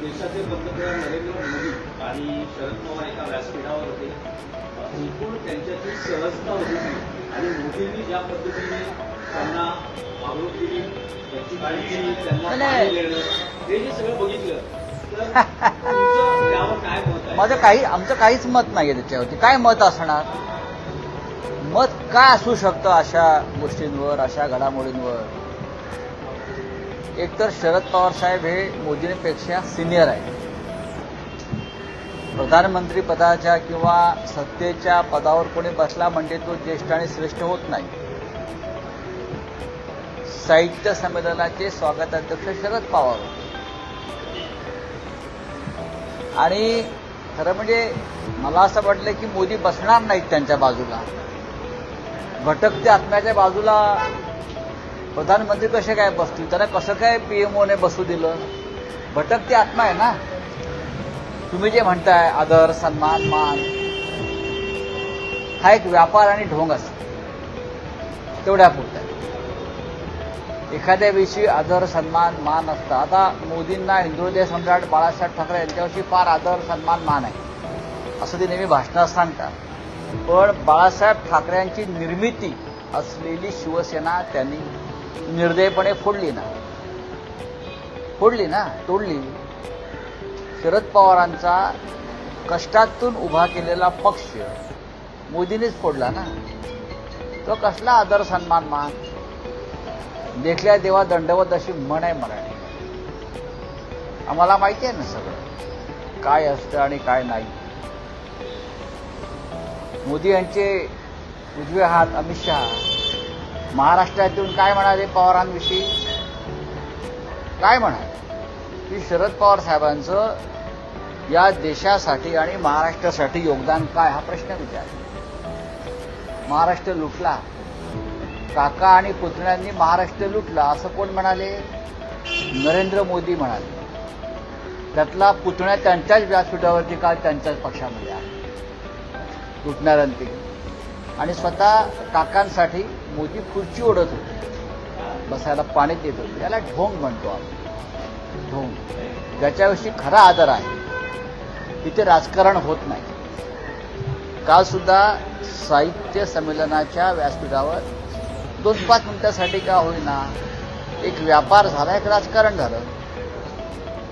देशाचे पंतप्रधान नरेंद्र मोदी आणि शरद पवार एका व्यासपीठावर होते. एकूण त्यांच्याची सहजता होती आणि मोदींनी ज्या पद्धतीने त्यांना वागणूक दिली, त्यांची काळजी, त्यांना पाणी देणं, हे जे सगळं बघितलं तर तुमचं त्यावर काय मत आहे? माझं आमचं काहीच मत नाहीये त्याच्यावरती. काय मत असणार? मत काय असू शकतं अशा गोष्टींवर, अशा घडामोडींवर? एकतर शरद पवार साहेब हे मोदींपेक्षा सिनियर आहे. प्रधानमंत्री पदाच्या किंवा सत्तेच्या पदावर कोणी बसला म्हणजे तो ज्येष्ठ आणि श्रेष्ठ होत नाही. साहित्य संमेलनाचे स्वागताध्यक्ष शरद पवार होते आणि खरं म्हणजे मला असं वाटलं की मोदी बसणार नाहीत त्यांच्या बाजूला. भटकत्या आत्म्याच्या बाजूला प्रधानमंत्री कसे काय बसतील? त्यांना कसं काय पीएमओने बसू दिलं? भटकती आत्मा आहे ना. तुम्ही जे म्हणताय आदर, सन्मान, मान, हा एक व्यापार आणि ढोंग असतो तेवढ्या पुरता. एखाद्याविषयी आदर, सन्मान, मान असतं. आता मोदींना हिंदुहृदय सम्राट बाळासाहेब ठाकरे यांच्याविषयी फार आदर, सन्मान, मान आहे असं ते नेहमी भाषणात सांगतात. पण बाळासाहेब ठाकरेंची निर्मिती असलेली शिवसेना त्यांनी निर्दयपणे फोडली ना, तोडली. शरद पवारांचा कष्टातून उभा केलेला पक्ष मोदींनीच फोडला ना. तो कसला आदर, सन्मान, मान? देखल्या देवा दंडवत अशी म्हण आहे मराठी. आम्हाला माहिती आहे ना सगळं काय असतं आणि काय नाही. मोदी यांचे उजवे हात अमित शहा महाराष्ट्रातून काय म्हणाले पवारांविषयी? काय म्हणाले की शरद पवार साहेबांचं या देशासाठी आणि महाराष्ट्रासाठी योगदान काय, हा प्रश्न विचारला. महाराष्ट्र लुटला, काका आणि पुतण्यांनी महाराष्ट्र लुटला असं कोण म्हणाले? नरेंद्र मोदी म्हणाले. त्यातला पुतण्या त्यांच्याच व्यासपीठावरती काल त्यांच्याच पक्षामध्ये आहे लुटणाऱ्यांपैकी. आणि स्वतः काकांसाठी मोदी खुर्ची ओढत होते, बसायला पाणी देत होते. याला ढोंग म्हणतो आपण, ढोंग. ज्याच्याविषयी खरा आदर आहे तिथे राजकारण होत नाही. काल सुद्धा साहित्य संमेलनाच्या व्यासपीठावर 2-5 मिनिटासाठी का होईना एक व्यापार झाला, एक राजकारण झालं.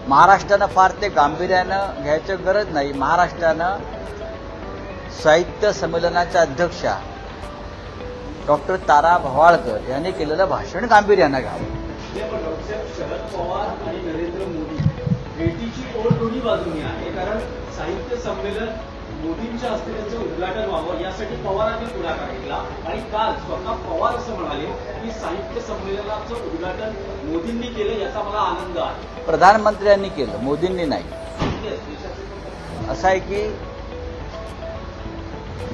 महाराष्ट्रानं फार ते गांभीर्यानं घ्यायचं गरज नाही. महाराष्ट्रानं साहित्य संमेलनाच्या अध्यक्षा डॉक्टर तारा भवाळकर यांनी केलेलं भाषण गांभीर्यानं घ्यावं. शरद पवार आणि नरेंद्र मोदी भेटीची ओढ दोन्ही बाजूनी आहे. कारण साहित्य संमेलन मोदींच्या हस्ते त्यांचं उद्घाटन व्हावं यासाठी पवारांनी पुढाकार घेतला आणि काल स्वतः पवार असं म्हणाले की साहित्य संमेलनाचं उद्घाटन मोदींनी केलं याचा मला आनंद आहे. प्रधानमंत्र्यांनी केलं, मोदींनी नाही. असं आहे की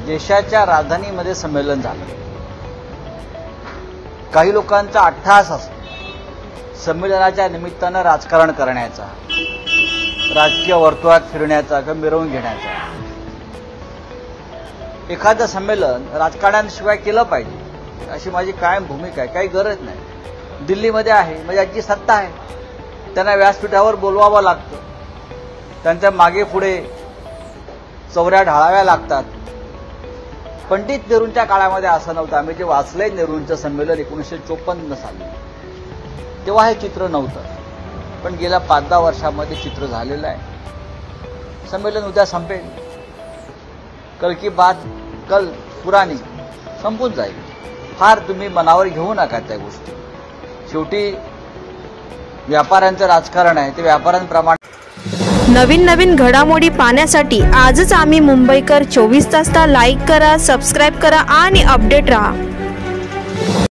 देशाच्या राजधानीमध्ये संमेलन झालं. काही लोकांचा अट्टहास असतो संमेलनाच्या निमित्तानं राजकारण करण्याचा, राजकीय वर्तुळात फिरण्याचा किंवा मिरवून घेण्याचा. एखादं संमेलन राजकारणाशिवाय केलं पाहिजे अशी माझी कायम भूमिका आहे. काही गरज नाही. दिल्लीमध्ये आहे म्हणजे याची सत्ता आहे, त्यांना व्यासपीठावर बोलवावं लागतं, त्यांच्या मागे पुढे चौऱ्या ढाळाव्या लागतात. पंडित नेहरूंच्या काळामध्ये असं नव्हतं. आम्ही जे वाचलंय नेहरूंचं संमेलन 1954 साली, तेव्हा हे चित्र नव्हतं. पण गेल्या 5-10 वर्षामध्ये चित्र झालेलं आहे. संमेलन उद्या संपेल. कल की बात कल पुरानी संपून जाईल. फार तुम्ही मनावर घेऊ नका त्या गोष्टी. शेवटी व्यापाऱ्यांचं राजकारण आहे, ते व्यापाऱ्यांप्रमाणे. नवीन घडामोडी पाहण्यासाठी आजच आम्ही मुंबईकर 24 तासला लाईक करा, सबस्क्राईब करा आणि अपडेट रहा.